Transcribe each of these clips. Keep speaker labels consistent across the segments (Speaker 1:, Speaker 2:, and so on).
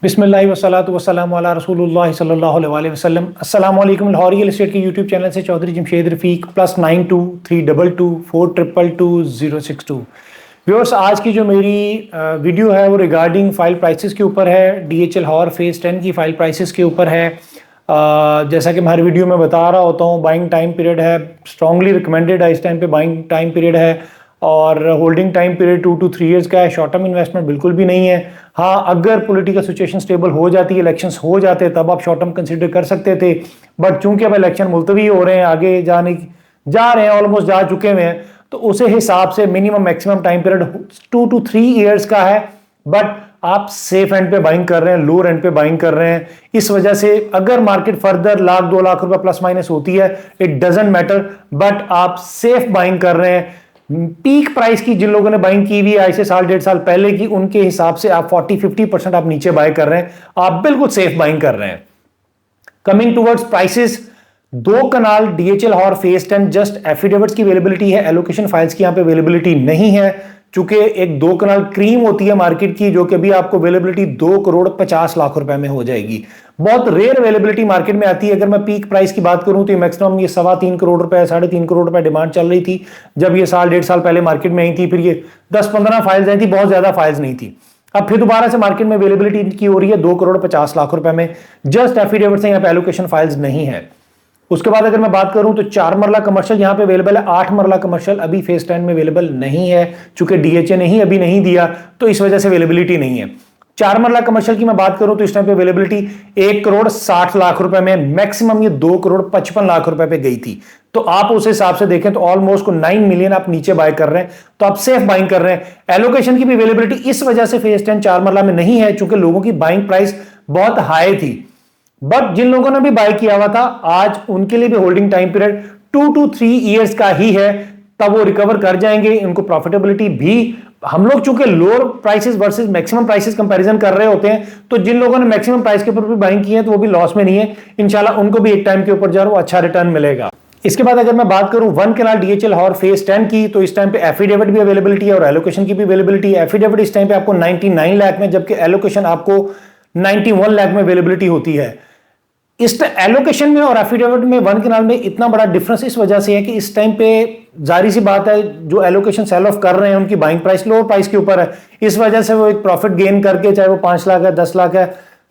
Speaker 1: बिस्मिल्लाहि वस्सलातु वस्सलामु अला रसूलुल्लाहि सल्लल्लाहु अलैहि वसल्लम। अस्सलामु अलैकुम। लाहौर रियल एस्टेट के यूट्यूब चैनल से चौधरी जमशेद रफ़ीक +9232224062। व्यूअर्स, आज की जो मेरी वीडियो है वो रिगार्डिंग फाइल प्राइसेस के ऊपर है। DHL लाहौर फेज़ 10 की फाइल प्राइसेस के ऊपर है। जैसा कि मैं हर वीडियो में बता रहा होता हूँ, बाइंग टाइम पीरियड है, स्ट्रांगली रिकमेंडेड है। इस टाइम पे बाइंग टाइम पीरियड है और holding time period 2 to 3 years का है। शॉर्ट टर्म इन्वेस्टमेंट बिल्कुल भी नहीं है। हाँ, अगर पॉलिटिकल सिचुएशन स्टेबल हो जाती है, इलेक्शंस हो जाते, तब आप शॉर्ट टर्म कंसिडर कर सकते थे। बट चूंकि अब इलेक्शन मुलतवी हो रहे हैं, आगे जा रहे हैं, ऑलमोस्ट जा चुके हुए हैं, तो उसे हिसाब से minimum maximum time period 2 to 3 years का है। बट आप सेफ एंड पे बाइंग कर रहे हैं, लो एंड पे बाइंग कर रहे हैं। इस वजह से अगर मार्केट फर्दर लाख 2 लाख रुपए प्लस माइनस होती है, इट डजेंट मैटर, बट आप सेफ बाइंग कर रहे हैं। पीक प्राइस की जिन लोगों ने बाइंग की हुई है आज से साल डेढ़ साल पहले की, उनके हिसाब से आप 40-50% आप नीचे बाय कर रहे हैं। आप बिल्कुल सेफ बाइंग कर रहे हैं। कमिंग टूवर्ड्स प्राइसेस, 2 कनाल DHL Lahore phase 10 just affidavits की अवेलेबिलिटी है, एलोकेशन फाइल्स की यहां पे अवेलेबिलिटी नहीं है। चूंकि एक 2 कनाल क्रीम होती है मार्केट की, जो कि अभी आपको अवेलेबिलिटी 2,50,00,000 रुपए में हो जाएगी। बहुत रेयर अवेलेबिलिटी मार्केट में आती है। अगर मैं पीक प्राइस की बात करूं तो मैक्सिमम ये 3.25 करोड़ रुपए, 3.5 करोड़ रुपए डिमांड चल रही थी जब ये साल डेढ़ साल पहले मार्केट में आई थी। फिर ये 10-15 फाइल्स आई थी, बहुत ज्यादा फाइल्स नहीं थी। अब फिर दोबारा से मार्केट में अवेलेबिलिटी की हो रही है 2,50,00,000 रुपए में। जस्ट एफिडेविट से यहाँ पे एलोकेशन फाइल्स नहीं है। उसके बाद अगर मैं बात करूं तो 4 मरला कमर्शियल यहां पे अवेलेबल है, 8 मरला कमर्शियल अभी फेज 10 में अवेलेबल नहीं है। चूंकि DHA ने ही अभी नहीं दिया, तो इस वजह से अवेलेबिलिटी नहीं है। 4 मरला कमर्शियल की मैं बात करूं तो इस टाइम पे अवेलेबिलिटी 1,60,00,000 रुपए में, मैक्सिमम ये 2,55,00,000 रुपए पे गई थी। तो आप उस हिसाब से देखें तो ऑलमोस्ट को 9 मिलियन आप नीचे बाय कर रहे हैं, तो आप सेफ बाइंग कर रहे हैं। एलोकेशन की भी अवेलेबिलिटी इस वजह से फेज 10 4 मरला में नहीं है, चूंकि लोगों की बाइंग प्राइस बहुत हाई थी। बट जिन लोगों ने भी बाय किया हुआ था, आज उनके लिए भी holding time period 2 to 3 years का ही है। तब वो रिकवर कर जाएंगे, उनको प्रॉफिटेबिलिटी भी। हम लोग चूंकि lower prices versus maximum prices comparison कर रहे होते हैं, तो जिन लोगों ने मैक्सिमम प्राइस के ऊपर भी बाइंग की है तो वो भी लॉस में नहीं है। इंशाल्लाह उनको भी एक टाइम के ऊपर जो है वो अच्छा रिटर्न मिलेगा। इसके बाद अगर मैं बात करूं 1 कनाल DHL लाहौर फेज 10 की, तो इस टाइम पे एफिडेविट भी अवेलेबिलिटी है और एलोकेशन की भी अवेलेबिलिटी है। एफिडेविट इस टाइम पे आपको 99 लाख में, जबकि एलोकेशन आपको 91 लाख में अवेलेबिलिटी होती है। इस एलोकेशन में और एफिडेविट में 1 कनाल में इतना बड़ा डिफरेंस इस वजह से है कि इस टाइम पे जारी सी बात है, जो एलोकेशन सेल ऑफ कर रहे हैं उनकी बाइंग प्राइस लोअर प्राइस के ऊपर है। इस वजह से वो एक प्रॉफिट गेन करके, चाहे वो 5 लाख है, 10 लाख है,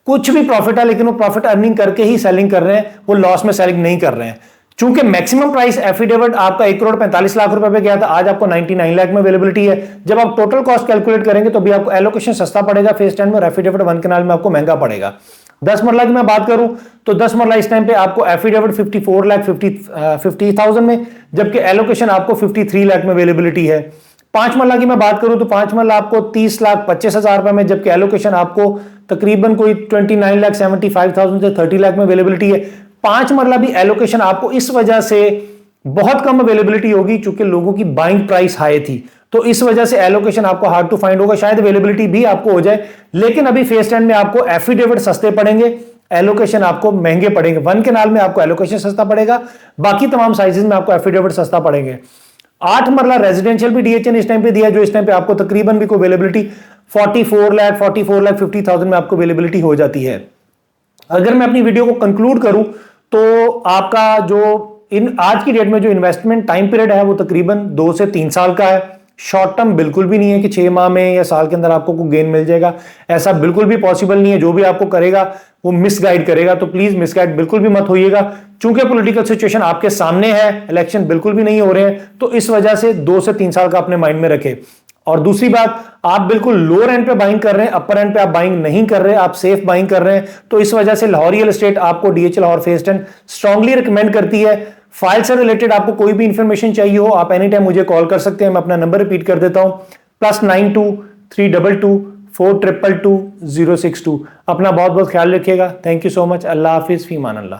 Speaker 1: कुछ भी प्रॉफिट है, लेकिन वो प्रॉफिट अर्निंग करके ही सेलिंग कर रहे हैं, वो लॉस में सेलिंग नहीं कर रहे हैं। चूंकि मैक्सिमम प्राइस एफिडेविट आपका 1,45,00,000 रुपए पे गया था, आज आपको 99 लाख में अवेलेबिलिटी है। जब आप टोटल कॉस्ट कैलकुलेट करेंगे तो भी आपको एलोकेशन सस्ता पड़ेगा फेज 10 में, और एफिडेविट 1 कनाल में आपको महंगा पड़ेगा। 10 मरला की मैं बात करूं तो 10 मरला इस टाइम पे आपको एफिडेविट 54,50,000 में, जबकि एलोकेशन आपको 53 लाख में अवेलेबिलिटी है। 5 मरला की मैं बात करूं तो 5 मरला आपको 30,25,000 रुपए में, जबकि एलोकेशन आपको तकरीबन कोई 29,75,000 से 30 लाख में अवेलेबिलिटी है। 5 मरला भी एलोकेशन आपको इस वजह से बहुत कम अवेलेबिलिटी होगी, चूंकि लोगों की बाइंग प्राइस हाई थी, तो इस वजह से एलोकेशन आपको हार्ड टू फाइंड होगा। शायद अवेलेबिलिटी भी आपको हो जाए, लेकिन अभी फेज 10 में आपको एफिडेविट सस्ते पड़ेंगे, एलोकेशन आपको महंगे पड़ेंगे। 1 कनाल में आपको एलोकेशन सस्ता पड़ेगा, बाकी तमाम साइजेस में आपको एफिडेविट सस्ता पड़ेंगे। 8 मरला रेजिडेंशियल भी DHA ने इस टाइम पे दिया, जो इस टाइम पे आपको तकरीबन भी कोई अवेलेबिलिटी 44,50,000 में आपको अवेलेबिलिटी हो जाती है। अगर मैं अपनी वीडियो को कंक्लूड करूं तो आपका जो आज की डेट में जो इन्वेस्टमेंट टाइम पीरियड है वो तकरीबन 2 से 3 साल का है। शॉर्ट टर्म बिल्कुल भी नहीं है कि 6 माह में या साल के अंदर आपको कोई गेन मिल जाएगा, ऐसा बिल्कुल भी पॉसिबल नहीं है। जो भी आपको करेगा वो मिसगाइड करेगा, तो प्लीज मिसगाइड बिल्कुल भी मत होइएगा। चूंकि पॉलिटिकल सिचुएशन आपके सामने है, इलेक्शन बिल्कुल भी नहीं हो रहे हैं, तो इस वजह से 2 से 3 साल का अपने माइंड में रखें। और दूसरी बात, आप बिल्कुल लोअर एंड पे बाइंग कर रहे हैं, अपर एंड पे आप बाइंग नहीं कर रहे, आप सेफ बाइंग कर रहे हैं। तो इस वजह से लाहौर रियल एस्टेट आपको DHL Lahore phase 10 strongly recommend करती है। फाइल से रिलेटेड आपको कोई भी इंफॉर्मेशन चाहिए हो, आप एनी टाइम मुझे कॉल कर सकते हैं। मैं अपना नंबर रिपीट कर देता हूं, +923224222062। अपना बहुत बहुत ख्याल रखिएगा। Thank you so much. अल्लाह हाफिज, फीमान अल्लाह।